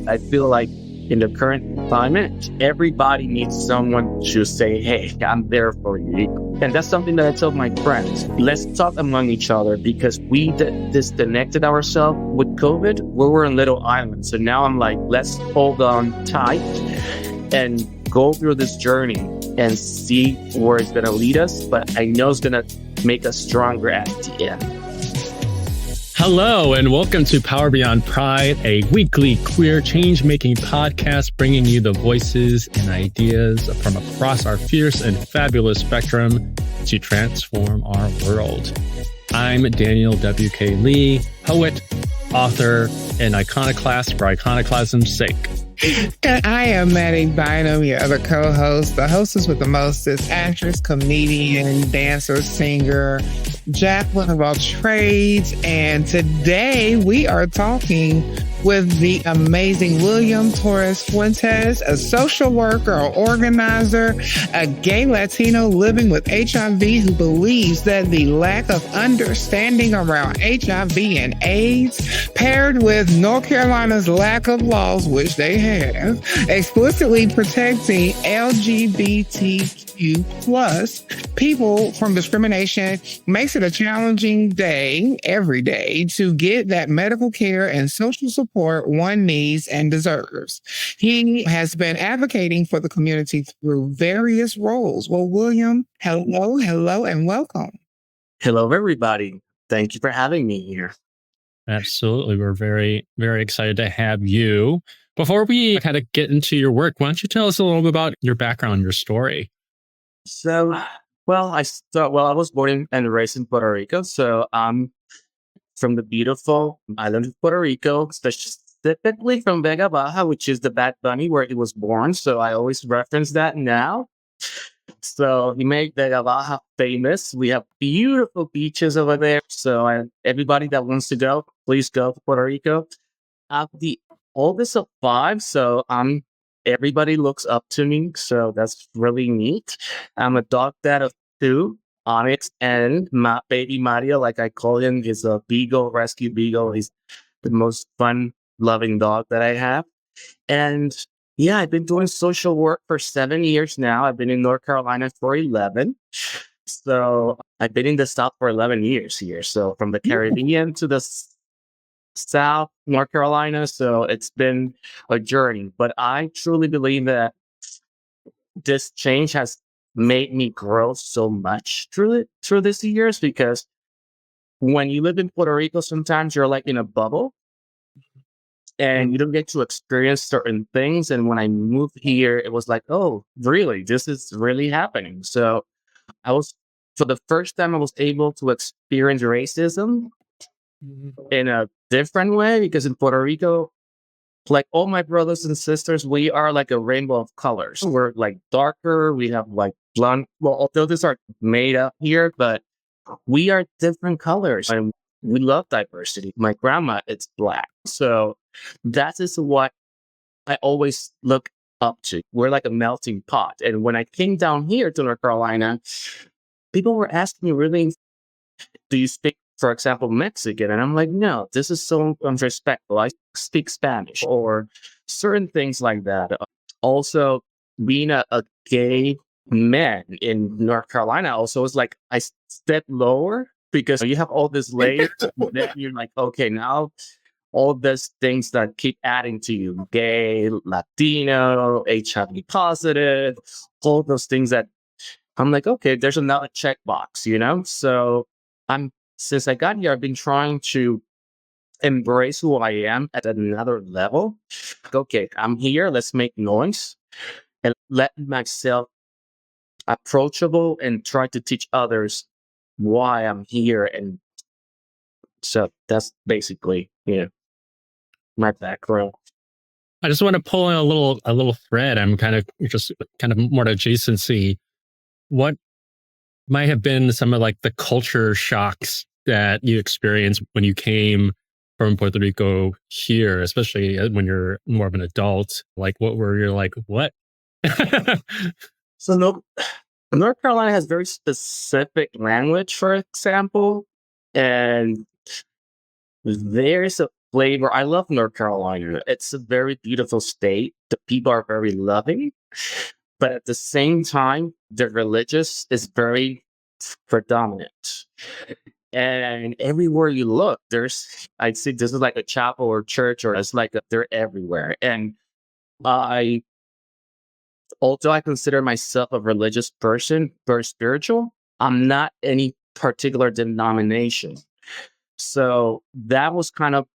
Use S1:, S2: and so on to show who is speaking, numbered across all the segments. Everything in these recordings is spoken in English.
S1: I feel like in the current climate, everybody needs someone to say, hey, I'm there for you. And that's something that I tell my friends. Let's talk among each other because we disconnected ourselves with COVID. We were in little islands. So now I'm like, let's hold on tight and go through this journey and see where it's going to lead us. But I know it's going to make us stronger at the end.
S2: Hello, and welcome to Power Beyond Pride, a weekly queer change-making podcast bringing you the voices and ideas from across our fierce and fabulous spectrum to transform our world. I'm Daniel W.K. Lee, poet, author, and iconoclast for iconoclasm's sake.
S3: And I am Mattie Bynum, your other co-host, the hostess with the mostest, actress, comedian, dancer, singer, jack of all trades. And today we are talking with the amazing William Torres Fuentes, a social worker, or organizer, a gay Latino living with HIV who believes that the lack of understanding around HIV and AIDS, paired with North Carolina's lack of laws, which they have, explicitly protecting LGBTQ plus people from discrimination, makes it a challenging day every day to get that medical care and social support one needs and deserves. He has been advocating for the community through various roles. Well, William, hello, and welcome.
S1: Hello, everybody. Thank you for having me here.
S2: Absolutely. We're very, very excited to have you. Before we kind of get into your work, why don't you tell us a little bit about your background, your story?
S1: So, I was born and raised in Puerto Rico. So I'm from the beautiful island of Puerto Rico, specifically from Vega Baja, which is the Bad Bunny where he was born. So I always reference that now. So he made Vega Baja famous. We have beautiful beaches over there. So everybody that wants to go, please go to Puerto Rico. I'm the oldest of 5, so everybody looks up to me. So that's really neat. I'm a dog dad of 2. Onyx and my baby Mattie, like I call him, is a beagle, rescue beagle. He's the most fun, loving dog that I have. And yeah, I've been doing social work for 7 years now. I've been in North Carolina for 11. So I've been in the South for 11 years here. So from the Caribbean to the South, North Carolina. So it's been a journey. But I truly believe that this change has made me grow so much through these years, because when you live in Puerto Rico, sometimes you're like in a bubble and you don't get to experience certain things. And when I moved here, it was like, oh, really? This is really happening. So for the first time, I was able to experience racism in a different way, because in Puerto Rico, like all my brothers and sisters, we are like a rainbow of colors. We're like darker. We have like blonde. Well, although these are made up here, but we are different colors and we love diversity. My grandma, it's Black. So that is what I always look up to. We're like a melting pot. And when I came down here to North Carolina, people were asking me, really, do you speak, for example, Mexican? And I'm like, no, this is so disrespectful. I speak Spanish, or certain things like that. Also, being a gay man in North Carolina also is like, I step lower because you have all this layers. Then you're like, okay, now all these things that keep adding to you, gay, Latino, HIV positive, all those things that I'm like, okay, there's another checkbox, So since I got here, I've been trying to embrace who I am at another level. Okay, I'm here. Let's make noise and let myself approachable and try to teach others why I'm here. And so that's basically, my background.
S2: I just want to pull in a little thread. I'm kind of more adjacency. What might have been some of like the culture shocks that you experienced when you came from Puerto Rico here, especially when you're more of an adult? Like, what were you like, what?
S1: So North Carolina has very specific language, for example, and there's a flavor. I love North Carolina. It's a very beautiful state. The people are very loving, but at the same time, the religious is very predominant. And everywhere you look, I'd say this is like a chapel or church, or it's like they're everywhere. And I, although I consider myself a religious person, very spiritual, I'm not any particular denomination. So that was kind of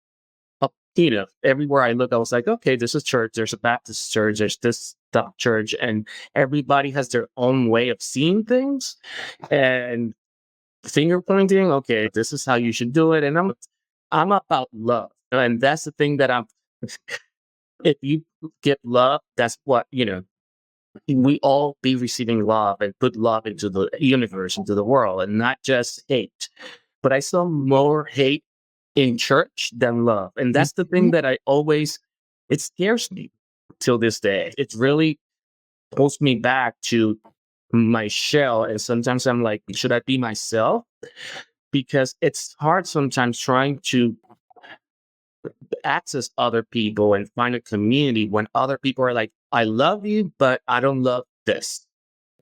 S1: everywhere I look, I was like, okay, this is church. There's a Baptist church. There's this stuff church, and everybody has their own way of seeing things and finger pointing. Okay, this is how you should do it. And I'm about love, and that's the thing that I'm. If you give love, that's what we all be receiving love and put love into the universe, into the world, and not just hate. But I saw more hate in church than love. And that's the thing that it scares me till this day. It really pulls me back to my shell. And sometimes I'm like, should I be myself? Because it's hard sometimes trying to access other people and find a community when other people are like, I love you, but I don't love this.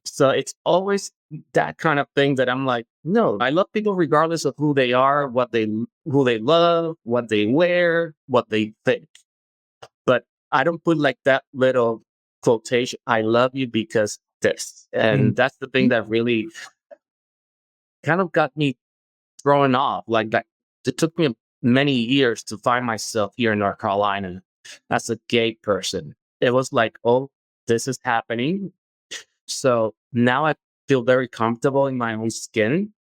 S1: So it's always that kind of thing that I'm like, no, I love people regardless of who they are, who they love, what they wear, what they think. But I don't put like that little quotation, I love you because this. And that's the thing that really kind of got me thrown off. Like that, it took me many years to find myself here in North Carolina as a gay person. It was like, oh, this is happening. So now I feel very comfortable in my own skin.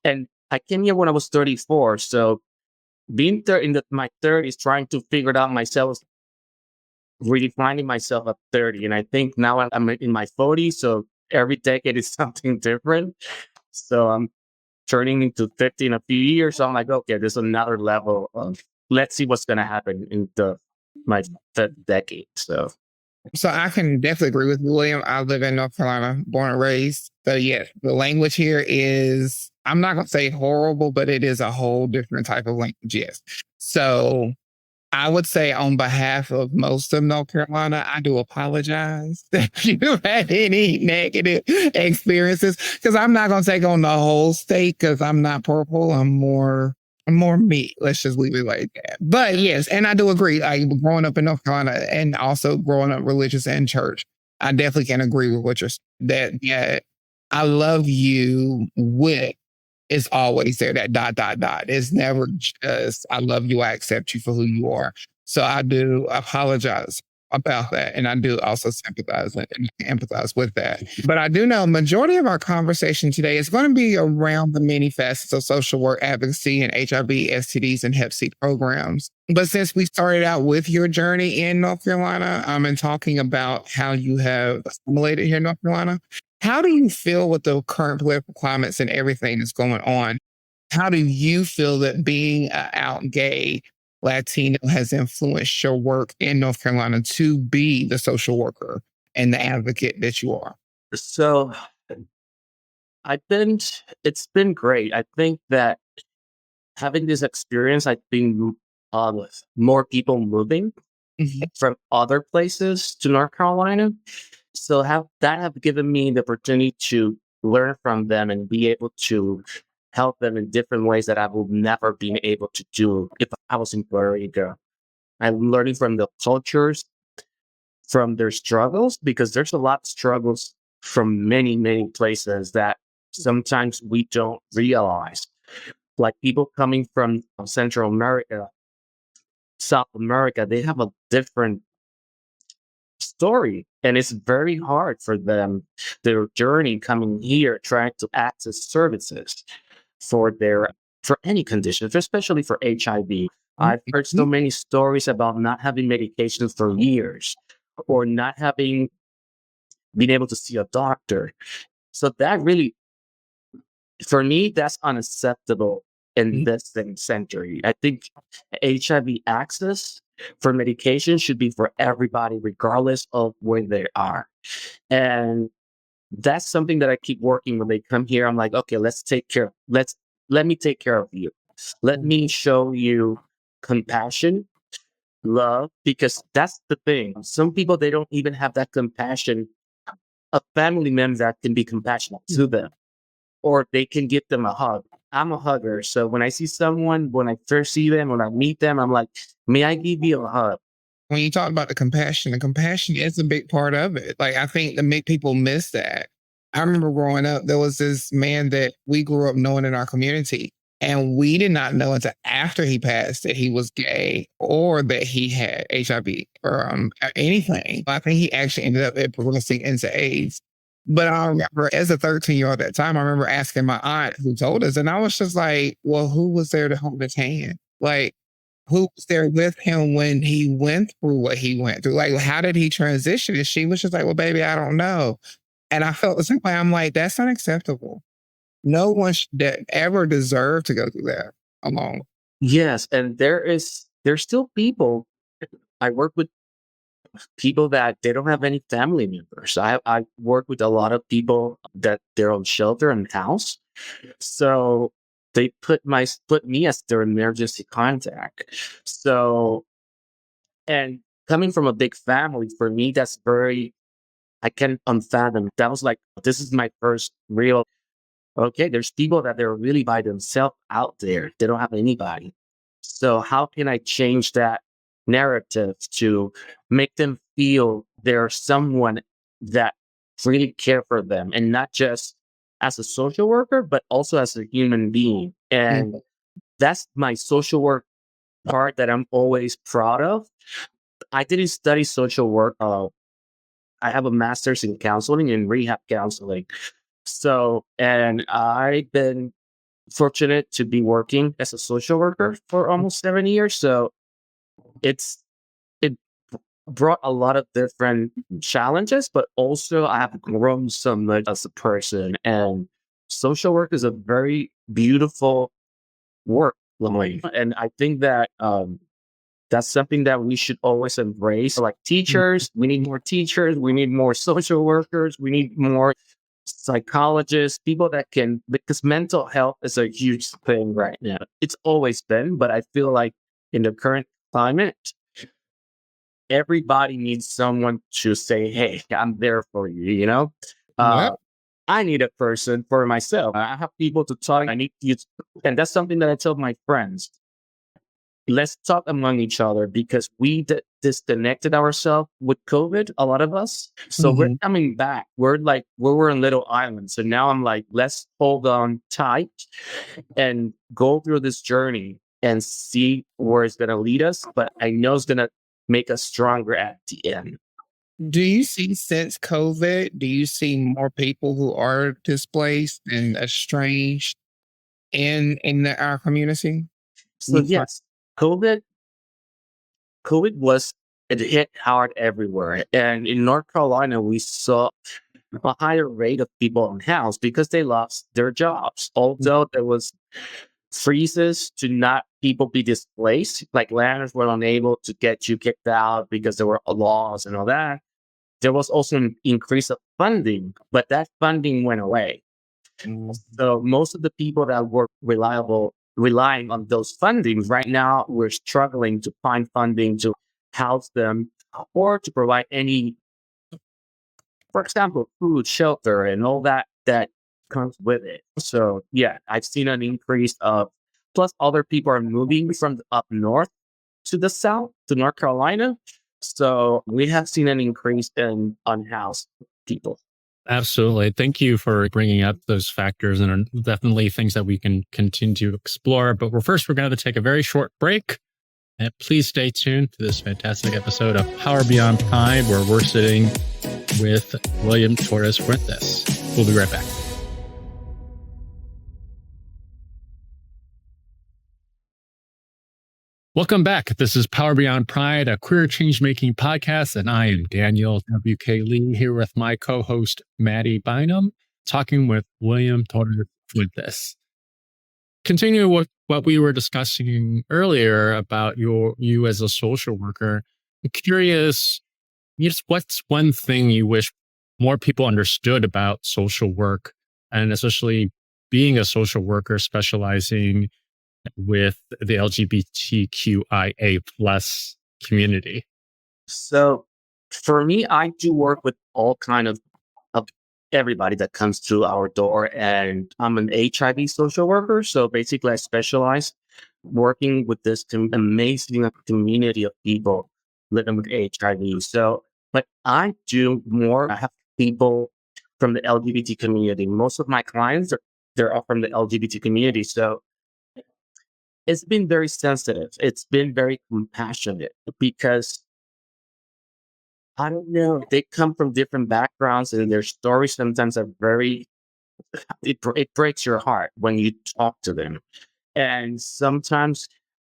S1: And I came here when I was 34. So being there in my 30s, trying to figure it out myself, redefining myself at 30. And I think now I'm in my 40s. So every decade is something different. So I'm turning into 50 in a few years. So I'm like, okay, there's another level of let's see what's going to happen in my fifth decade.
S3: So I can definitely agree with William. I live in North Carolina, born and raised. So yeah, the language here is, I'm not going to say horrible, but it is a whole different type of language. Yes. So I would say on behalf of most of North Carolina, I do apologize if you've had any negative experiences, because I'm not going to take on the whole state because I'm not purple. I'm more me. Let's just leave it like that. But yes, and I do agree. Like growing up in North Carolina and also growing up religious and church, I definitely can agree with what you're saying. Yeah, I love you with is always there. That ... It's never just I love you, I accept you for who you are. So I do apologize about that. And I do also sympathize and empathize with that. But I do know majority of our conversation today is going to be around the many facets of social work advocacy and HIV, STDs, and Hep C programs. But since we started out with your journey in North Carolina, and talking about how you have assimilated here in North Carolina, how do you feel with the current political climates and everything that's going on? How do you feel that being out gay Latino has influenced your work in North Carolina to be the social worker and the advocate that you are?
S1: So it's been great. I think that having this experience, I've been more people moving from other places to North Carolina. So have given me the opportunity to learn from them and be able to help them in different ways that I would never been able to do if I was in Puerto Rico. I'm learning from the cultures, from their struggles, because there's a lot of struggles from many, many places that sometimes we don't realize. Like people coming from Central America, South America, they have a different story. And it's very hard for them, their journey coming here, trying to access services for any condition, especially for HIV. I've heard so many stories about not having medications for years or not having been able to see a doctor. So that really, for me, that's unacceptable in this century. I think HIV access for medication should be for everybody, regardless of where they are. And that's something that I keep working when they come here. I'm like, okay, let me take care of you. Let me show you compassion love, because that's the thing. Some people, they don't even have that compassion, a family member that can be compassionate to them, or they can give them a hug. I'm a hugger. So when I see someone, when I first see them, when I meet them, I'm like, may I give you a hug?
S3: When you talk about the compassion is a big part of it. Like, I think that make people miss that. I remember growing up, there was this man that we grew up knowing in our community, and we did not know until after he passed that he was gay or that he had HIV or anything. I think he actually ended up progressing into AIDS. But I remember as a 13-year-old at that time, I remember asking my aunt who told us, and I was just like, well, who was there to hold his hand? Like, who was there with him when he went through what he went through? Like, how did he transition? And she was just like, well, baby, I don't know. And I felt the same way. I'm like, that's unacceptable. No one should ever deserve to go through that alone.
S1: Yes. And there's still people. I work with people that they don't have any family members. I work with a lot of people that they're on shelter and house. So they put me as their emergency contact. So, and coming from a big family, for me, that's very, I can't unfathom. That was like, this is my first real, okay, there's people that they're really by themselves out there. They don't have anybody. So how can I change that narrative to make them feel there's someone that really care for them, and not just as a social worker, but also as a human being. And that's my social work part that I'm always proud of. I didn't study social work. I have a master's in counseling and rehab counseling. So, and I've been fortunate to be working as a social worker for almost 7 years. So it's it brought a lot of different challenges, but also I have grown so much as a person. And social work is a very beautiful work, Lloyd. And I think that that's something that we should always embrace. Like teachers, we need more teachers, we need more social workers, we need more psychologists, people that can, because mental health is a huge thing right now. It's always been, but I feel like in the current climate, everybody needs someone to say, hey, I'm there for you, you know?
S3: Yeah.
S1: I need a person for myself. I have people to talk. I need you. And that's something that I tell my friends. Let's talk among each other, because we disconnected ourselves with COVID, a lot of us. So we're coming back. We're like, we're in little islands. So now I'm like, let's hold on tight and go through this journey and see where it's going to lead us. But I know it's going to make us stronger at the end.
S3: Do you see, since COVID, do you see more people who are displaced and estranged our community?
S1: So yes, COVID was, it hit hard everywhere. And in North Carolina, we saw a higher rate of people on house because they lost their jobs. Although there was freezes to not people be displaced, like landlords were unable to get you kicked out because there were laws and all that. There was also an increase of funding, but that funding went away. So most of the people that were relying on those fundings right now, we're struggling to find funding to house them or to provide any, for example, food, shelter, and all that comes with it. So yeah, I've seen an increase of, plus other people are moving from up north to the south, to North Carolina. So we have seen an increase in unhoused people.
S2: Absolutely. Thank you for bringing up those factors, and are definitely things that we can continue to explore. But we're going to take a very short break. And please stay tuned to this fantastic episode of Power Beyond Pride, where we're sitting with William Torres Fuentes. We'll be right back. Welcome back. This is Power Beyond Pride, a queer change-making podcast, and I am Daniel W.K. Lee, here with my co-host, Mattie Bynum, talking with William Torres Fuentes. Continue with what we were discussing earlier about you as a social worker. I'm curious, what's one thing you wish more people understood about social work, and especially being a social worker specializing with the LGBTQIA plus community?
S1: So for me, I do work with all kind of everybody that comes through our door, and I'm an HIV social worker. So basically, I specialize working with this amazing community of people living with HIV. So, but I do more. I have people from the LGBT community. Most of my clients they're all from the LGBT community. So it's been very sensitive. It's been very compassionate because I don't know. They come from different backgrounds, and their stories sometimes are very. It breaks your heart when you talk to them, and sometimes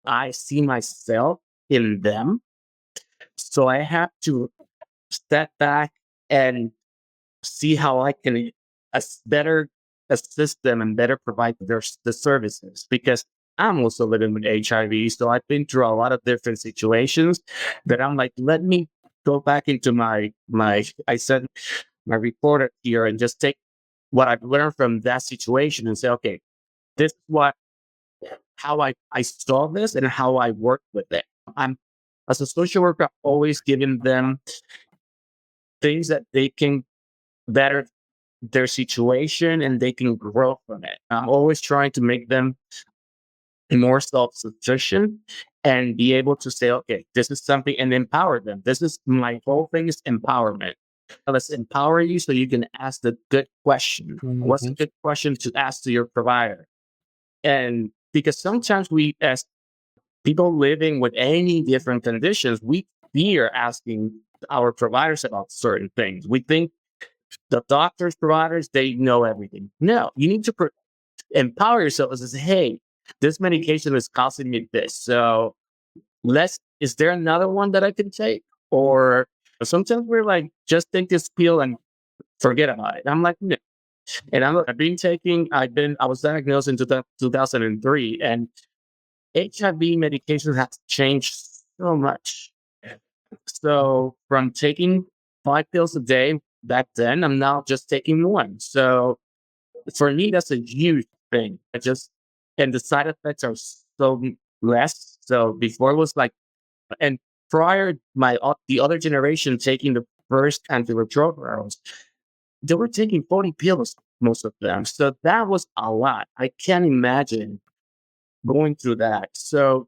S1: I see myself in them, so I have to step back and see how I can better assist them and better provide the services because I'm also living with HIV. So I've been through a lot of different situations that I'm like, let me go back into my I said my reporter here and just take what I've learned from that situation and say, okay, this is what how I saw this and how I work with it. I'm as a social worker, always giving them things that they can better their situation and they can grow from it. I'm always trying to make them more self-sufficient and be able to say, okay, this is something and empower them. This is my whole thing is empowerment. Let's empower you so you can ask the good question. What's a good question to ask to your provider? And because sometimes we, as people living with any different conditions, we fear asking our providers about certain things. We think the doctors, providers, they know everything. No, you need to empower yourself and say, hey, this medication is costing me this. So is there another one that I can take? Or sometimes we're like, just take this pill and forget about it. I'm like, no. And I was diagnosed in 2003 and HIV medication has changed so much. So from taking 5 pills a day back then, I'm now just taking one. So for me, that's a huge thing. And the side effects are so less. So before it was like, and prior, the other generation taking the first antiretrovirals, they were taking 40 pills, most of them. So that was a lot. I can't imagine going through that. So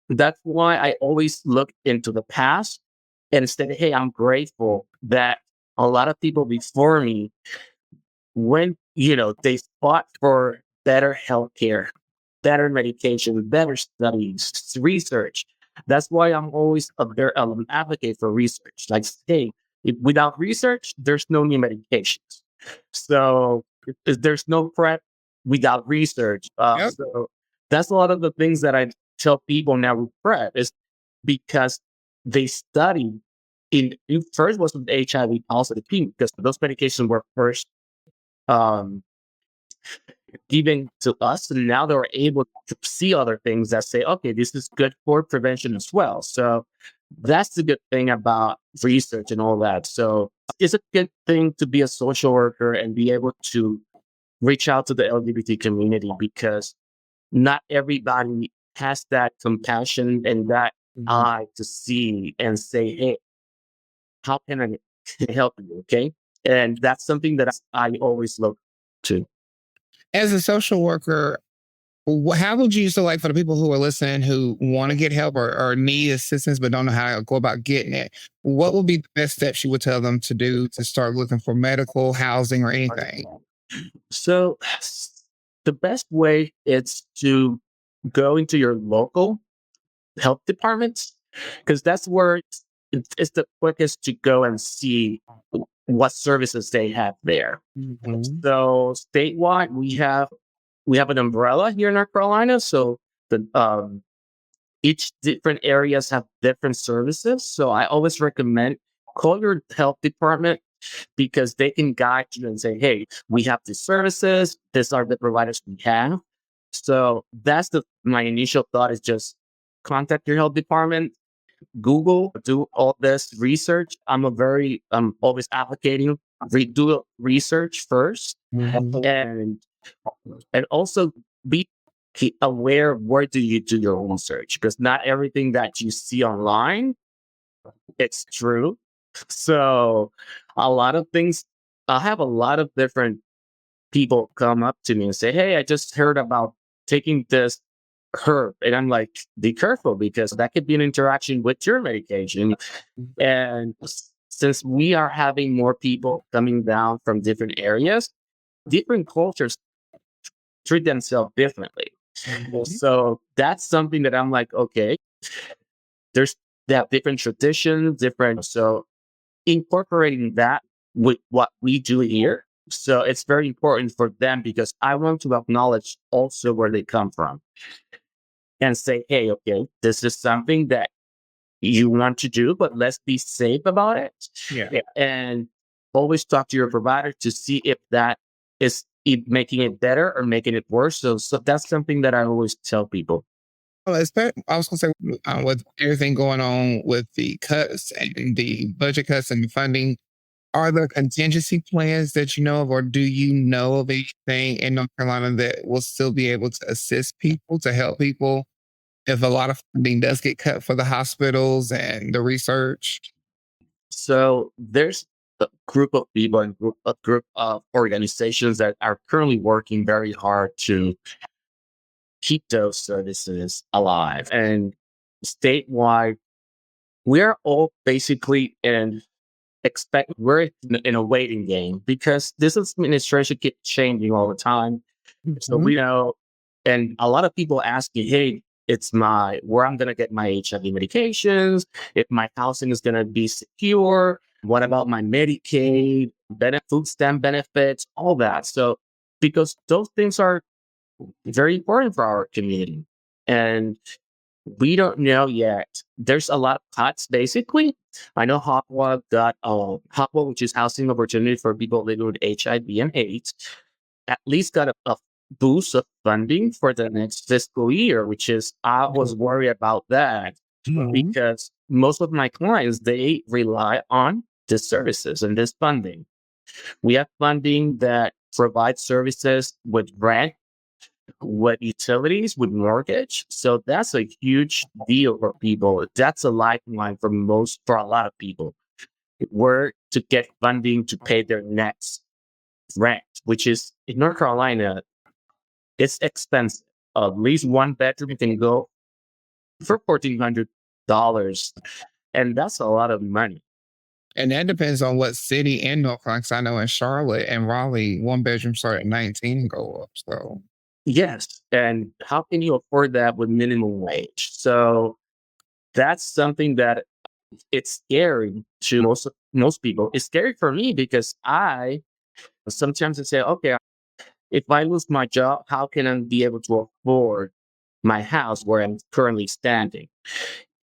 S1: that's why I always look into the past and instead, hey, I'm grateful that a lot of people before me when they fought for better healthcare, better medication, better studies, research. That's why I'm always an advocate for research. Like, hey, without research, there's no new medications. So there's no prep without research.
S3: Yep.
S1: So that's a lot of the things that I tell people now with prep is because they study it first was with HIV positive people because those medications were first um, given to us. And now they're able to see other things that say, okay, this is good for prevention as well. So that's the good thing about research and all that. So it's a good thing to be a social worker and be able to reach out to the LGBT community because not everybody has that compassion and that eye to see and say, hey, how can I help you? Okay. And that's something that I always look to.
S3: As a social worker, how would you, so like for the people who are listening who want to get help or need assistance but don't know how to go about getting it, what would be the best steps you would tell them to do to start looking for medical, housing, or anything?
S1: So the best way is to go into your local health departments because that's where it's the quickest to go and see what services they have there. So statewide, we have an umbrella here in North Carolina. So the each different areas have different services. So I always recommend call your health department because they can guide you and say, hey, we have these services. These are the providers we have. So that's my initial thought is just contact your health department, Google, do all this research. I'm always advocating do research first and also be keep aware of where do you do your research, because not everything that you see online, it's true. So a lot of things, I have a lot of different people come up to me and say, "Hey, I just heard about taking this herb." And I'm like, be careful, because that could be an interaction with your medication. And since we are having more people coming down from different areas, different cultures treat themselves differently. So that's something that I'm like, okay, there's they have different traditions, different. So incorporating that with what we do here. So it's very important for them, because I want to acknowledge also where they come from and say, hey, okay, this is something that you want to do, but let's be safe about it.
S3: Yeah.
S1: And always talk to your provider to see if that is making it better or making it worse. So that's something that I always tell people.
S3: Well, I was going to say, with everything going on with the cuts and the budget cuts and the funding, are there contingency plans that you know of, or do you know of anything in North Carolina that will still be able to assist people, to help people if a lot of funding does get cut for the hospitals and the research?
S1: So there's a group of people and a group of organizations that are currently working very hard to keep those services alive. And statewide, we're all basically we're in a waiting game, because this administration keeps changing all the time. So
S3: Mhm.
S1: we know, and a lot of people ask me, hey, it's where I'm going to get my HIV medications, if my housing is going to be secure, what about my Medicaid, food stamp benefits, all that. So, because those things are very important for our community. And we don't know yet. There's a lot of cuts, basically. I know HOPWA got HOPWA, which is Housing Opportunity for People Living with HIV and AIDS, at least got a boost of funding for the next fiscal year, which is, I was worried about that,
S3: Mhm.
S1: because most of my clients, they rely on this services and this funding. We have funding that provides services with rent, with utilities, with mortgage. So that's a huge deal for people. That's a lifeline for a lot of people. Where to get funding to pay their next rent, which is in North Carolina, it's expensive. At least one bedroom can go for $1,400, and that's a lot of money.
S3: And that depends on what city in North Carolina. 'Cause I know in Charlotte and Raleigh, one bedroom start at 19 and go up. So
S1: Yes, and how can you afford that with minimum wage? So that's something that it's scary to most people. It's scary for me, because I sometimes I say, okay, if I lose my job, how can I be able to afford my house where I'm currently standing?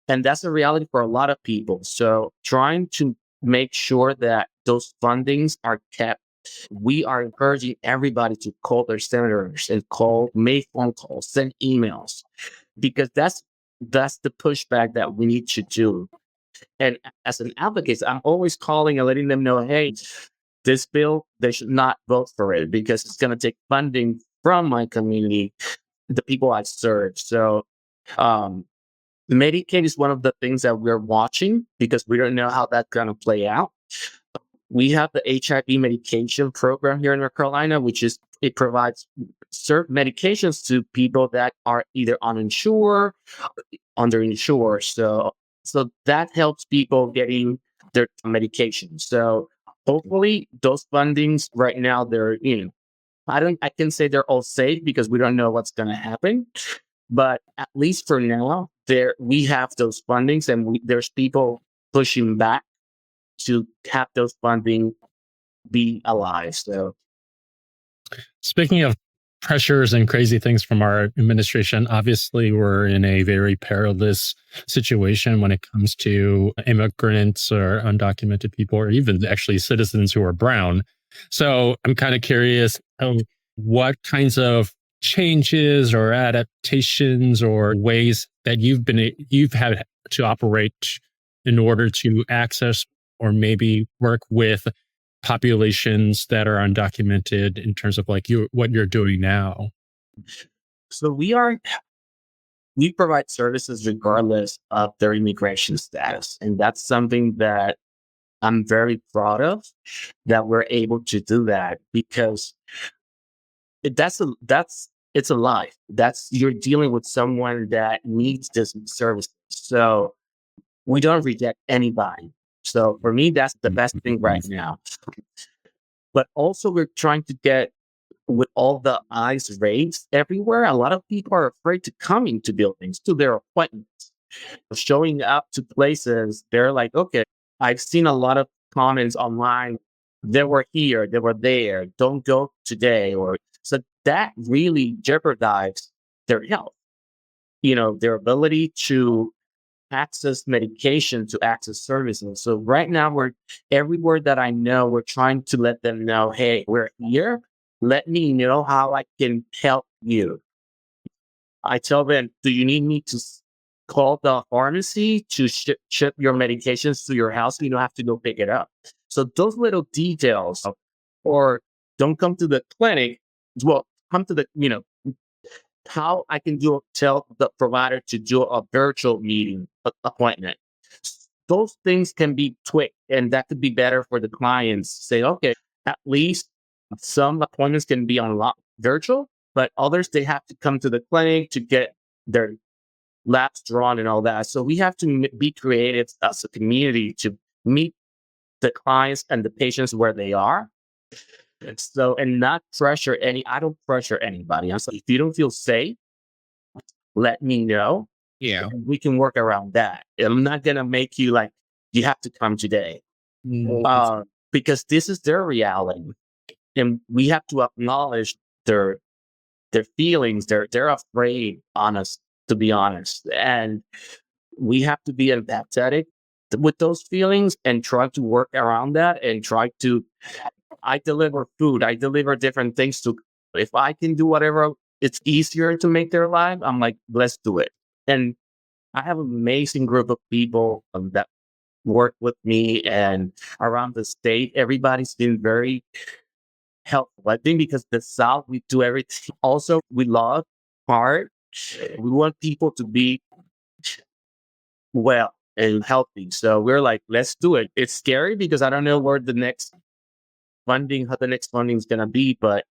S1: And that's a reality for a lot of people. So trying to make sure that those fundings are kept. We are encouraging everybody to call their senators and make phone calls, send emails, because that's the pushback that we need to do. And as an advocate, I'm always calling and letting them know, hey, this bill, they should not vote for it, because it's going to take funding from my community, the people I serve. So, um, Medicaid is one of the things that we're watching, because we don't know how that's going to play out. We have the HIV medication program here in North Carolina, it provides certain medications to people that are either uninsured, underinsured. So that helps people getting their medication. So hopefully those fundings right now, I can say they're all safe, because we don't know what's going to happen. But at least for now, we have those fundings, and there's people pushing back to have those funding be alive. So
S2: Speaking of pressures and crazy things from our administration, obviously we're in a very perilous situation when it comes to immigrants or undocumented people, or even actually citizens who are brown. So I'm kind of curious of what kinds of changes or adaptations or ways that you've had to operate in order to access or maybe work with populations that are undocumented, in terms of like what you're doing now.
S1: So we provide services regardless of their immigration status. And that's something that I'm very proud of, that we're able to do that, because it's a life. That's You're dealing with someone that needs this service. So we don't reject anybody. So for me, that's the best thing right now. But also we're trying to get, with all the eyes raised everywhere, a lot of people are afraid to coming to buildings, to their appointments, showing up to places. They're like, okay, I've seen a lot of comments online. They were here, they were there, don't go today. Or so that really jeopardizes their health, their ability to access medication, to access services. So right now we're everywhere that I know, we're trying to let them know, hey, we're here. Let me know how I can help you. I tell them, do you need me to call the pharmacy to ship your medications to your house? You don't have to go pick it up. So those little details, or don't come to the clinic. Well, come to the, how I can tell the provider to do a virtual meeting appointment. Those things can be tweaked, and that could be better for the clients. Say, okay, at least some appointments can be virtual, but others, they have to come to the clinic to get their labs drawn and all that. So we have to be creative as a community to meet the clients and the patients where they are. And not pressure I don't pressure anybody. I'm saying, if you don't feel safe, let me know.
S3: Yeah.
S1: And we can work around that. I'm not going to make you like, you have to come today. Because this is their reality. And we have to acknowledge their feelings. They're afraid, to be honest. And we have to be empathetic with those feelings and try to work around that, and I deliver food. I deliver different things to, if I can do whatever, it's easier to make their life. I'm like, let's do it. And I have an amazing group of people that work with me and around the state. Everybody's been very helpful. I think because the South, we do everything. Also, we love hard. We want people to be well and healthy. So we're like, let's do it. It's scary because I don't know where how the next funding is going to be, but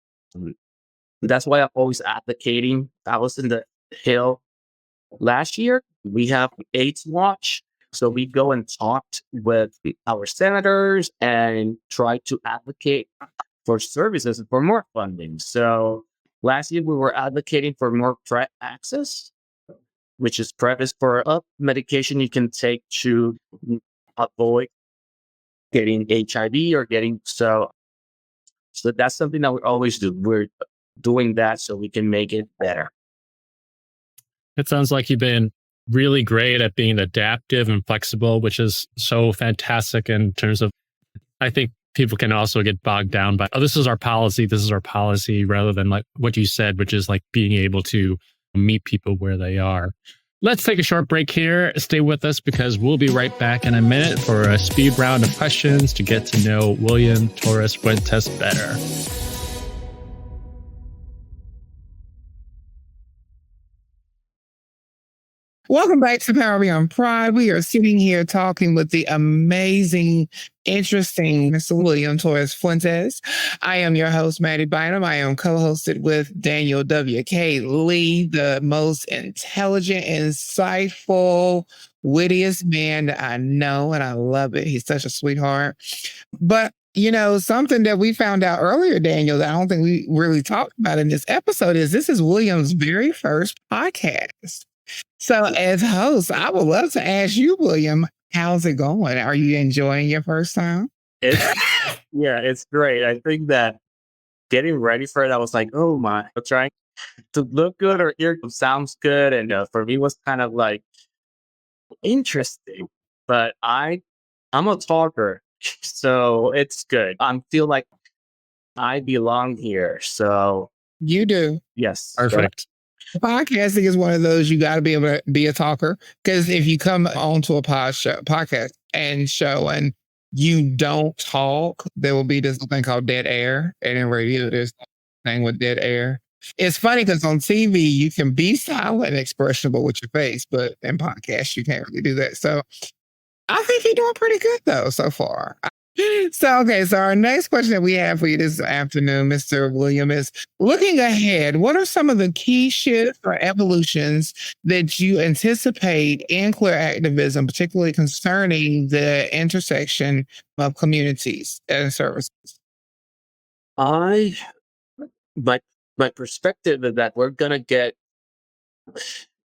S1: that's why I'm always advocating. I was in the Hill last year. We have AIDS Watch. So we go and talked with our senators and try to advocate for services and for more funding. So last year we were advocating for more PrEP access, which is PrEP is for a medication you can take to avoid getting HIV or getting so that's something that we always do. We're doing that so we can make it better.
S2: It sounds like you've been really great at being adaptive and flexible, which is so fantastic in terms of, I think people can also get bogged down by, oh, this is our policy, rather than like what you said, which is like being able to meet people where they are. Let's take a short break here. Stay with us because we'll be right back in a minute for a speed round of questions to get to know William Torres Fuentes better.
S3: Welcome back to Power Beyond Pride. We are sitting here talking with the amazing, interesting Mr. William Torres Fuentes. I am your host, Mattie Bynum. I am co-hosted with Daniel W.K. Lee, the most intelligent, insightful, wittiest man that I know, and I love it. He's such a sweetheart. But something that we found out earlier, Daniel, that I don't think we really talked about in this episode is this is William's very first podcast. So as host, I would love to ask you, William, how's it going? Are you enjoying your first time?
S1: It's great. I think that getting ready for it, I was like, oh my, I'm trying to look good or hear sounds good. And for me, it was kind of like interesting, but I'm a talker, so it's good. I feel like I belong here. So
S3: you do.
S1: Yes.
S2: Perfect.
S3: Podcasting is one of those you got to be able to be a talker, because if you come onto a podcast and show and you don't talk, there will be this thing called dead air. And in radio, there's a thing with dead air. It's funny because on TV, you can be silent and expressionable with your face, but in podcasts, you can't really do that. So I think you're doing pretty good, though, so far. So, okay, so our next question that we have for you this afternoon, Mr. William, is looking ahead, what are some of the key shifts or evolutions that you anticipate in queer activism, particularly concerning the intersection of communities and services?
S1: I my my perspective is that we're gonna get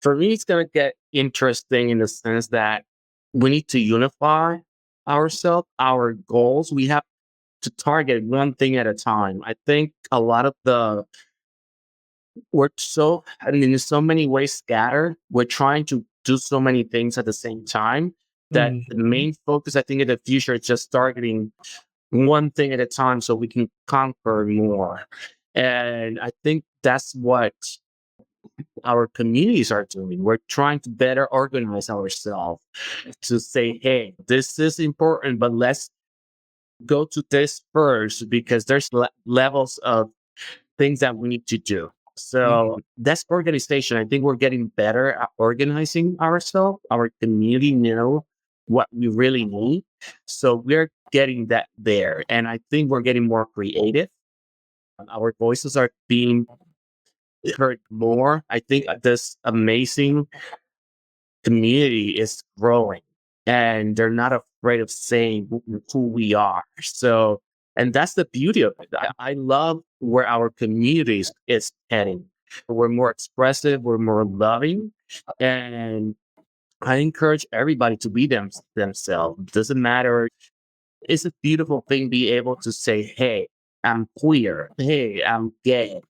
S1: for me it's gonna get interesting in the sense that we need to unify ourselves, our goals. We have to target one thing at a time. I think a lot of the we're so I mean in so many ways scattered. We're trying to do so many things at the same time that the main focus I think in the future is just targeting one thing at a time so we can conquer more. And I think that's what our communities are doing. We're trying to better organize ourselves to say, hey, this is important, but let's go to this first because there's levels of things that we need to do. So that's organization. I think we're getting better at organizing ourselves, our community know what we really need. So we're getting that there. And I think we're getting more creative. Our voices are being heard more. I think this amazing community is growing and they're not afraid of saying who we are. So, and that's the beauty of it. I love where our communities is heading. We're more expressive, we're more loving, and I encourage everybody to be themselves. Doesn't matter. It's a beautiful thing be able to say, hey, I'm queer. Hey, I'm gay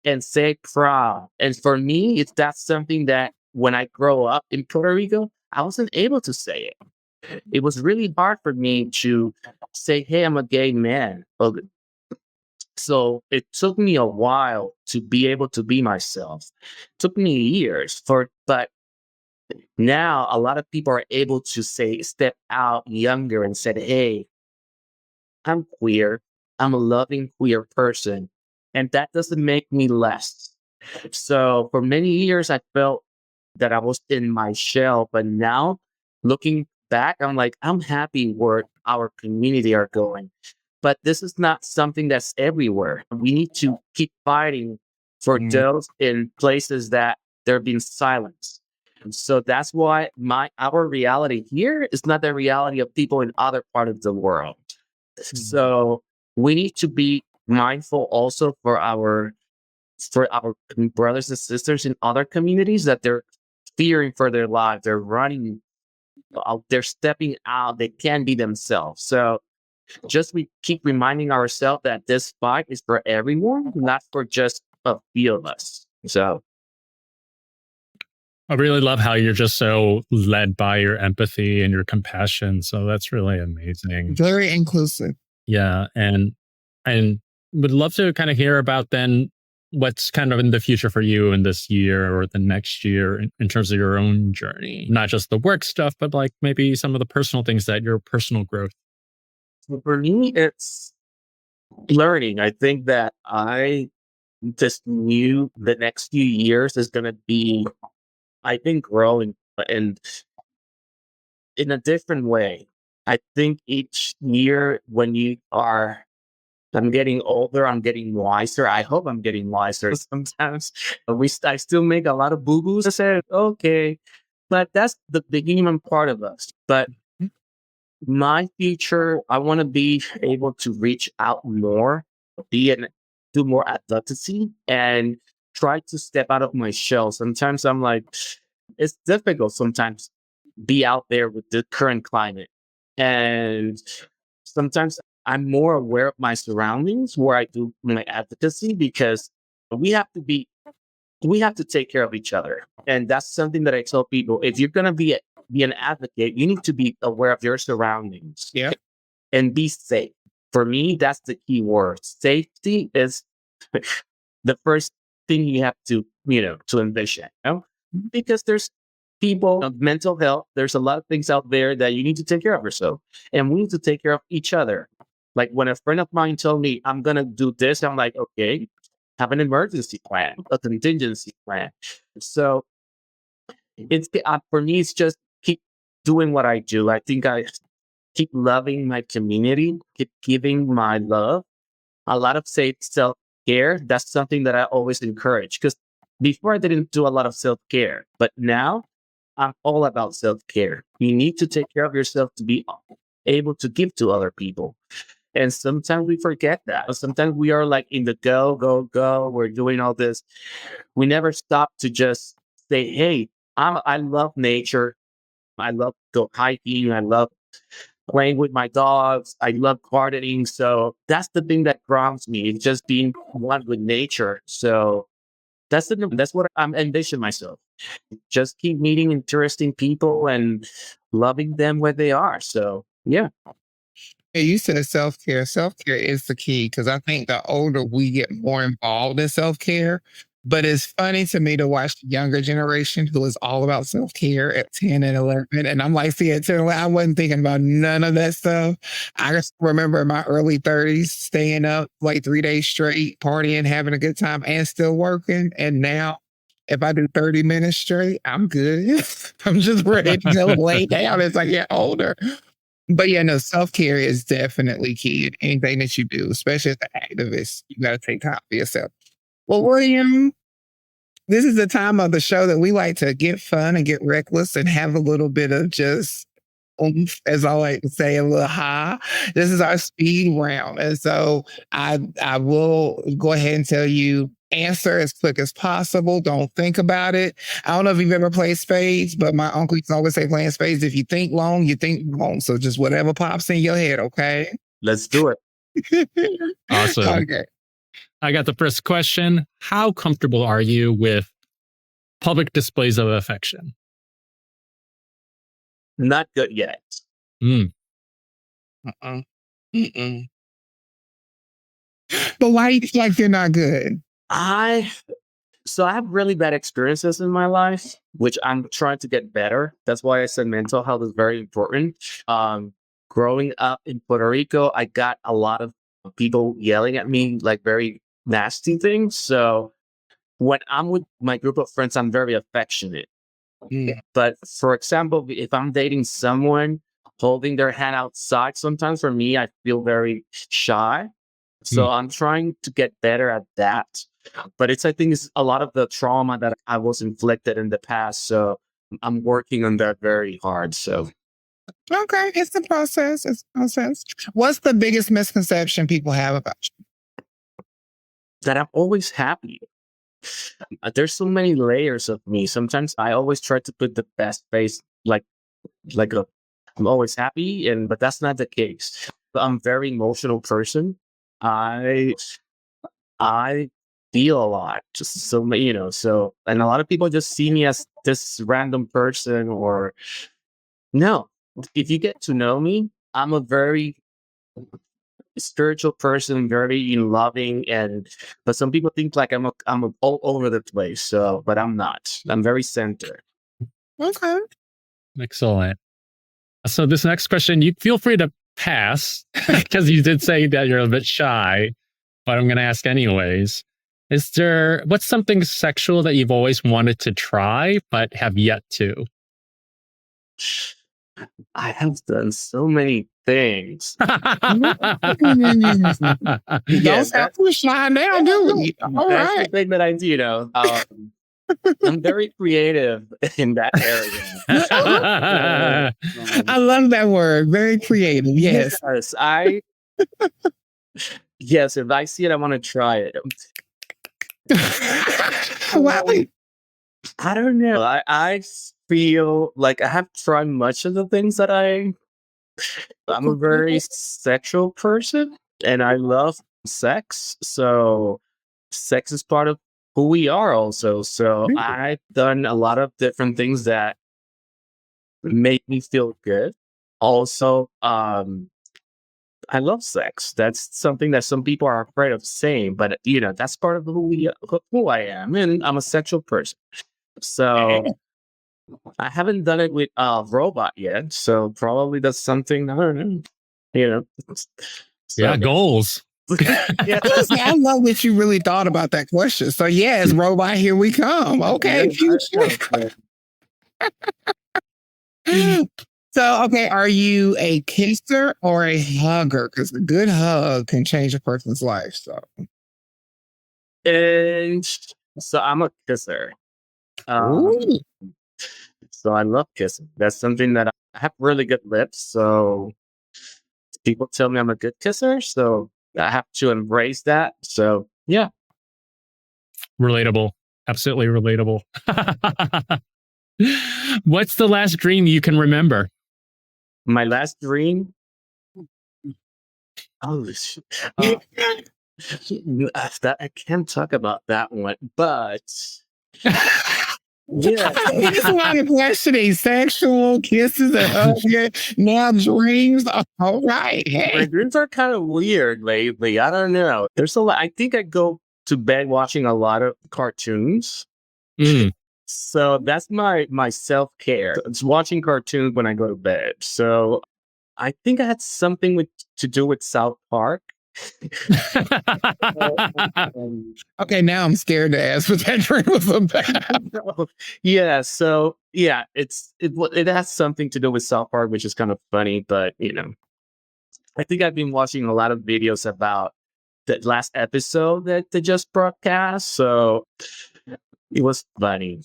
S1: and say proud. And for me, it's that's something that when I grow up in Puerto Rico, I wasn't able to say it. It was really hard for me to say, hey, I'm a gay man. So it took me a while to be able to be myself. It took me years but now a lot of people are able to say, step out younger and said, hey, I'm queer. I'm a loving queer person. And that doesn't make me less. So for many years, I felt that I was in my shell. But now looking back, I'm like, I'm happy where our community are going. But this is not something that's everywhere. We need to keep fighting for those in places that they're being silenced. And so that's why our reality here is not the reality of people in other parts of the world. So we need to be mindful also for our brothers and sisters in other communities that they're fearing for their lives. They're running out, they're stepping out, they can't be themselves. So just we keep reminding ourselves that this fight is for everyone, not for just a few of us. So
S2: I really love how you're just so led by your empathy and your compassion. So that's really amazing.
S3: Very inclusive.
S2: Yeah. And would love to kind of hear about then what's kind of in the future for you in this year or the next year in terms of your own journey, not just the work stuff, but like maybe some of the personal things that your personal growth.
S1: for me, it's learning. I think that I just knew the next few years is going to be, I think, growing and in a different way. I think each year when I'm getting older, I'm getting wiser. I hope I'm getting wiser sometimes. I still make a lot of boo boos. I said, okay, but that's the human part of us. But my future, I want to be able to reach out more, do more advocacy, and try to step out of my shell. Sometimes I'm like, it's difficult sometimes be out there with the current climate, and sometimes I'm more aware of my surroundings where I do my advocacy because we have to be we have to take care of each other. And that's something that I tell people. If you're gonna be an advocate, you need to be aware of your surroundings.
S3: Yeah.
S1: And be safe. For me, that's the key word. Safety is the first thing you have to envision, because there's people of mental health. There's a lot of things out there that you need to take care of yourself. And we need to take care of each other. Like when a friend of mine told me I'm gonna do this, I'm like, okay, have an emergency plan, a contingency plan. So it's for me, it's just keep doing what I do. I think I keep loving my community, keep giving my love. A lot of self care. That's something that I always encourage because before I didn't do a lot of self care, but now I'm all about self care. You need to take care of yourself to be able to give to other people. And sometimes we forget that. Sometimes we are like in the go, go, go. We're doing all this. We never stop to just say, hey, I love nature. I love go hiking. I love playing with my dogs. I love gardening. So that's the thing that grounds me. It's just being one with nature. So that's what I'm envisioning myself. Just keep meeting interesting people and loving them where they are. So yeah.
S3: Yeah, you said self care. Self care is the key because I think the older we get more involved in self care. But it's funny to me to watch the younger generation who is all about self care at 10 and 11. And I'm like, see, at 10 and 11, I wasn't thinking about none of that stuff. I just remember in my early 30s staying up like 3 days straight, partying, having a good time, and still working. And now, if I do 30 minutes straight, I'm good. I'm just ready to go lay down as I get older. But yeah, no, self care is definitely key in anything that you do, especially as an activist. You got to take time for yourself. Well, William, this is the time of the show that we like to get fun and get reckless and have a little bit of just oomph, as I like to say, a little high. This is our speed round. And so I will go ahead and tell you answer as quick as possible. Don't think about it. I don't know if you've ever played spades, but my uncle used to always say playing spades, if you think long, you think long. So just whatever pops in your head, okay?
S1: Let's do it.
S2: Awesome.
S3: Okay.
S2: I got the first question. How comfortable are you with public displays of affection?
S1: Not good yet.
S2: Mm.
S3: Uh-uh. Mm-mm. But why you feel like you're not good?
S1: So I have really bad experiences in my life, which I'm trying to get better. That's why I said mental health is very important. Growing up in Puerto Rico, I got a lot of people yelling at me like very nasty things. So when I'm with my group of friends, I'm very affectionate.
S3: Mm.
S1: But for example, if I'm dating someone holding their hand outside, sometimes for me, I feel very shy. So I'm trying to get better at that. But I think it's a lot of the trauma that I was inflicted in the past. So I'm working on that very hard. So
S3: Okay, it's the process. It's the process. What's the biggest misconception people have about you?
S1: that I'm always happy. There's so many layers of me. Sometimes I always try to put the best face, like a, I'm always happy, but that's not the case. But I'm a very emotional person. I I feel a lot, just so so, and a lot of people just see me as this random person or no. If you get to know me, I'm a very spiritual person, very loving, but some people think like I'm all over the place. So, but I'm not. I'm very centered.
S3: Okay.
S2: Excellent. So this next question, you feel free to pass because you did say that you're a bit shy, but I'm going to ask anyways. What's something sexual that you've always wanted to try, but have yet to?
S1: I have done so many things.
S3: Don't
S1: Yes,
S3: have to shine down, do we? All
S1: that's the
S3: right.
S1: thing that I do. I'm very creative in that area.
S3: I love that word. Very creative. Yes.
S1: Yes, yes. If I see it, I want to try it.
S3: Wow.
S1: I don't know. I feel like I have tried much of the things that I'm a very sexual person and I love sex. So sex is part of who we are also. So I've done a lot of different things that make me feel good. Also, I love sex. That's something that some people are afraid of saying, but that's part of who I am. And I'm a sexual person. So I haven't done it with a robot yet, so probably that's something I don't know.
S2: Yeah,
S1: So
S2: goals.
S1: Yeah.
S3: Honestly, I love that you really thought about that question. So yes, robot, here we come. Okay, future. So, okay, are you a kisser or a hugger? Because a good hug can change a person's life. So,
S1: And so I'm a kisser.
S3: ooh.
S1: So I love kissing. That's something that I have really good lips. So people tell me I'm a good kisser. So I have to embrace that. So yeah,
S2: Relatable. Absolutely relatable. What's the last dream you can remember?
S1: my last dream. Oh, that I can't talk about that one, but yeah.
S3: It's a lot of questioning. Sexual kisses and hugs. Now dreams. All right.
S1: My
S3: Hey.
S1: dreams are kind of weird lately. I don't know. There's a lot. I think I go to bed watching a lot of cartoons.
S2: Mm.
S1: So that's my self-care. It's watching cartoons when I go to bed. So I think I had something to do with South Park.
S3: Okay, now I'm scared to ask what that dream was about.
S1: Yeah, so yeah, it has something to do with South Park, which is kind of funny, but I think I've been watching a lot of videos about the last episode that they just broadcast, so it was funny.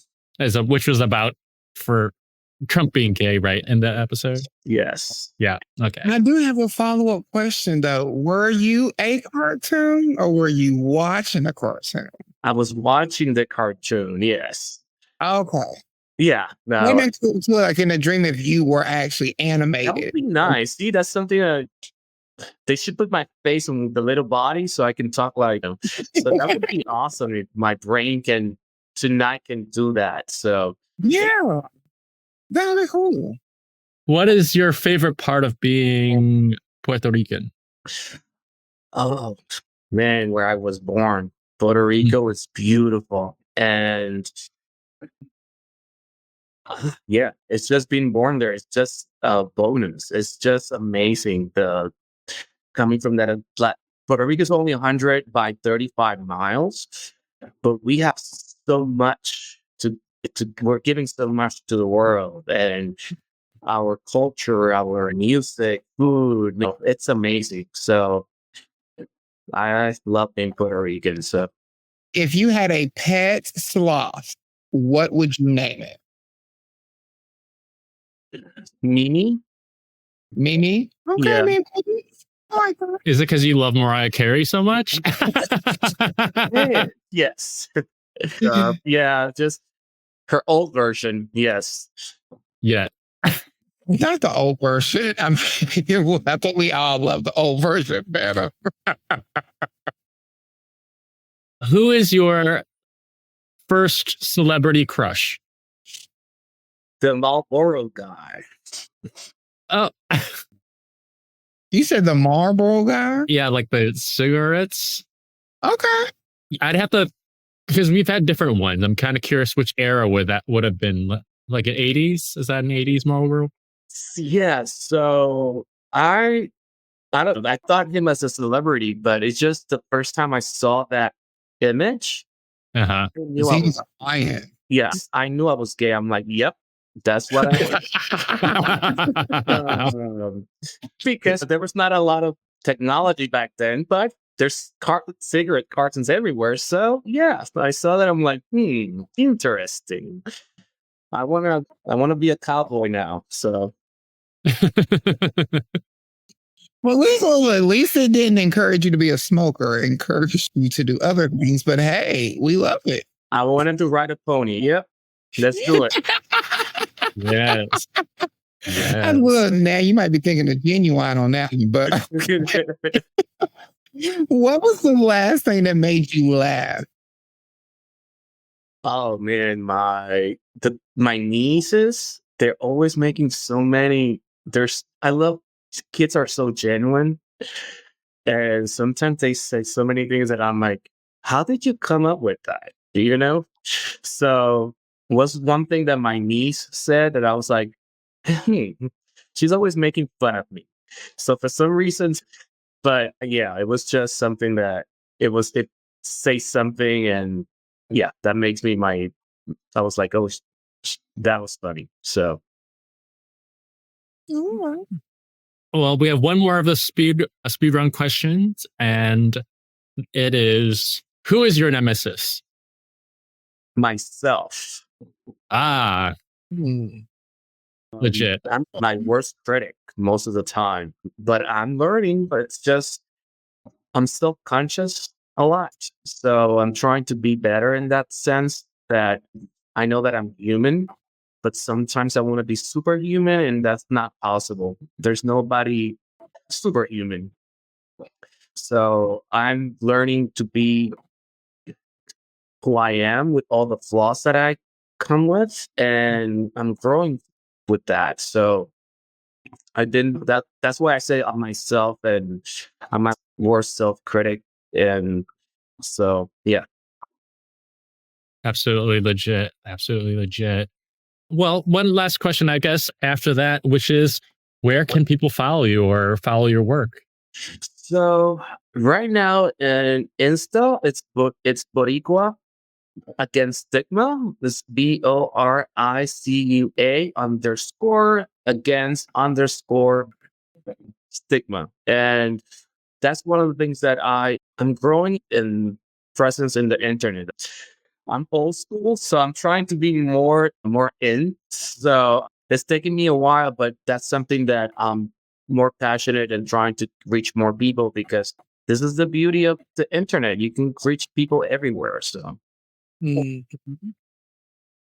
S2: Which was about for Trump being gay, right? In that episode?
S1: Yes.
S2: Yeah. Okay.
S3: I do have a follow-up question though. Were you a cartoon or were you watching a cartoon?
S1: I was watching the cartoon, yes.
S3: Okay.
S1: Yeah. No,
S3: Maybe to like in a dream if you were actually
S1: that would
S3: animated.
S1: be nice. See, that's something that they should put my face on the little body so I can talk like them. So that would be awesome if my brain can do that. So
S3: Yeah. That'd be cool.
S2: What is your favorite part of being Puerto Rican?
S1: oh man, where I was born, Puerto Rico is beautiful. And yeah, it's just being born there. It's just a bonus. It's just amazing. The coming from that Puerto Rico is only 100 by 35 miles, but we have so much we're giving so much to the world, and our culture, our music, food, it's amazing. So I love being Puerto Rican. So
S3: If you had a pet sloth, what would you name it?
S1: Mimi,
S3: Mimi? Okay,
S1: yeah.
S3: Mimi. I like that.
S2: Is it because you love Mariah Carey so much?
S1: Yes. Yeah, just her old version. Yes.
S2: Yeah.
S3: Not the old version. I mean, I thought we all love the old version better.
S2: Who is your first celebrity crush?
S1: The Marlboro guy.
S2: Oh,
S3: You said the Marlboro guy?
S2: yeah, like the cigarettes.
S3: Okay.
S2: I'd have to, because we've had different ones. I'm kind of curious which era would have been. Like an 80s? Is that an 80s Marlboro?
S1: Yeah, so I don't know. I thought him as a celebrity, but it's just the first time I saw that image.
S2: Uh-huh.
S1: I knew
S3: He was lying.
S1: yes, I knew I was gay. I'm like, yep, that's what I was. Because there was not a lot of technology back then, but there's cigarette cartons everywhere. So yeah, I saw that. I'm like, interesting. I wanna be a cowboy now. So
S3: Well, at least it didn't encourage you to be a smoker. It encouraged you to do other things. But hey, we love it.
S1: I wanted to ride a pony. Yep, let's do it.
S2: Yes.
S3: And well, now you might be thinking of Genuine on that one, but what was the last thing that made you laugh?
S1: Oh man, my nieces, they're always making so many. I love kids are so genuine, and sometimes they say so many things that I'm like, how did you come up with that? You know? So was one thing that my niece said that I was like, she's always making fun of me. So for some reason, But yeah, it was just something that it say something, and yeah, that makes me I was like, oh, that was funny. So
S2: Well, we have one more of the speed run questions, and it is, who is your nemesis?
S1: myself,
S2: Ah, legit.
S1: I'm my worst critic most of the time, but I'm learning. But it's just I'm still conscious a lot, so I'm trying to be better in that sense. That I know that I'm human, but sometimes I want to be superhuman, and that's not possible. There's nobody superhuman. So I'm learning to be who I am with all the flaws that I come with, and I'm growing with that. So I didn't that's why I say I'm myself, and I'm my worst self critic. And so yeah.
S2: Absolutely legit. Absolutely legit. Well, one last question, I guess, after that, which is, where can people follow you or follow your work?
S1: So right now in Insta, it's Boricua against stigma. This BORICUA underscore against underscore stigma. And that's one of the things that I'm growing in presence in the internet. I'm old school, so I'm trying to be more in. So it's taking me a while, but that's something that I'm more passionate and trying to reach more people, because this is the beauty of the internet. You can reach people everywhere. So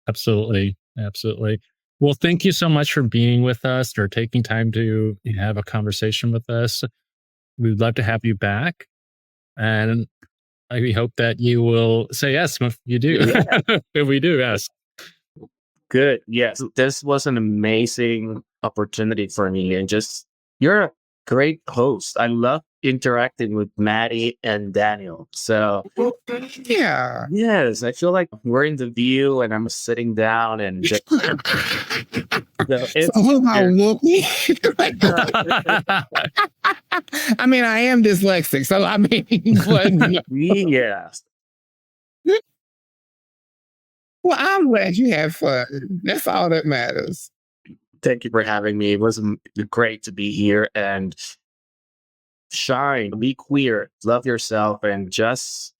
S2: Absolutely. Absolutely. Well, thank you so much for being with us or taking time to have a conversation with us. We'd love to have you back. And we hope that you will say yes if you do.
S1: Yeah.
S2: If we do, yes.
S1: Good. Yes. This was an amazing opportunity for me. And just, you're a great host. I love interacting with Mattie and Daniel. So,
S3: Yeah.
S1: yes, I feel like we're in the view and I'm sitting down and just.
S3: So who am I, Whoopi? I mean, I am dyslexic, so I mean, but
S1: Yes.
S3: well, I'm glad you had fun. That's all that matters.
S1: Thank you for having me. It was great to be here, and shine, be queer, love yourself, and just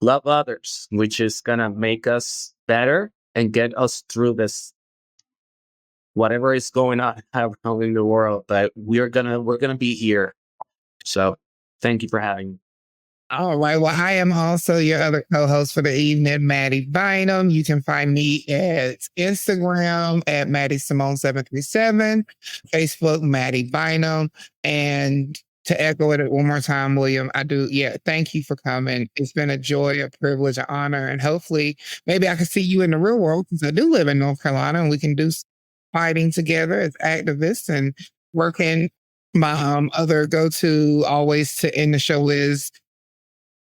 S1: love others, which is gonna make us better and get us through this, whatever is going on in the world. But we're gonna be here. So thank you for having me.
S3: All right. Well, I am also your other co-host for the evening, Mattie Bynum. You can find me at Instagram at Mattie Simone 737, Facebook Mattie Bynum. And to echo it one more time, William, thank you for coming. It's been a joy, a privilege, an honor, and hopefully maybe I can see you in the real world, because I do live in North Carolina, and we can do fighting together as activists and working. My other go-to always to end the show is,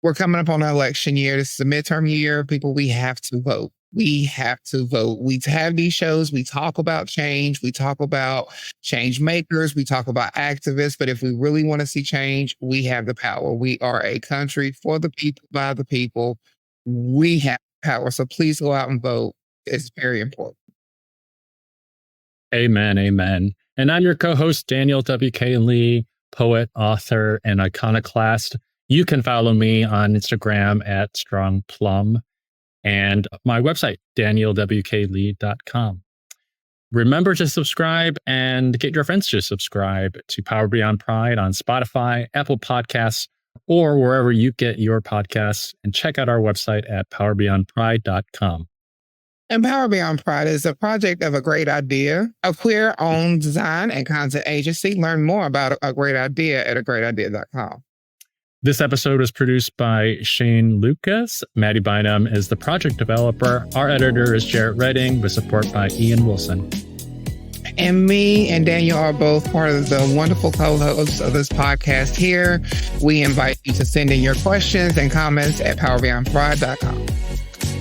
S3: we're coming up on an election year. This is a midterm year. People, we have to vote. We have to vote. We have these shows. We talk about change. We talk about change makers. We talk about activists. But if we really want to see change, we have the power. We are a country for the people, by the people. We have power. So please go out and vote. It's very important.
S2: Amen. Amen. And I'm your co-host, Daniel W.K. Lee, poet, author, and iconoclast. You can follow me on Instagram at strongplum, and my website, danielwklee.com. Remember to subscribe and get your friends to subscribe to Power Beyond Pride on Spotify, Apple Podcasts, or wherever you get your podcasts. And check out our website at powerbeyondpride.com.
S3: And Power Beyond Pride is a project of A Great Idea, a queer-owned design and content agency. Learn more about A Great Idea at agreatidea.com.
S2: This episode was produced by Shane Lucas. Mattie Bynum is the project developer. Our editor is Jarrett Redding, with support by Ian Wilson.
S3: And me and Daniel are both part of the wonderful co-hosts of this podcast here. We invite you to send in your questions and comments at powerbeyondpride.com.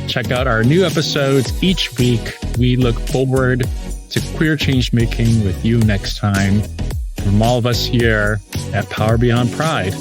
S2: Check out our new episodes each week. We look forward to queer change making with you next time. From all of us here at Power Beyond Pride,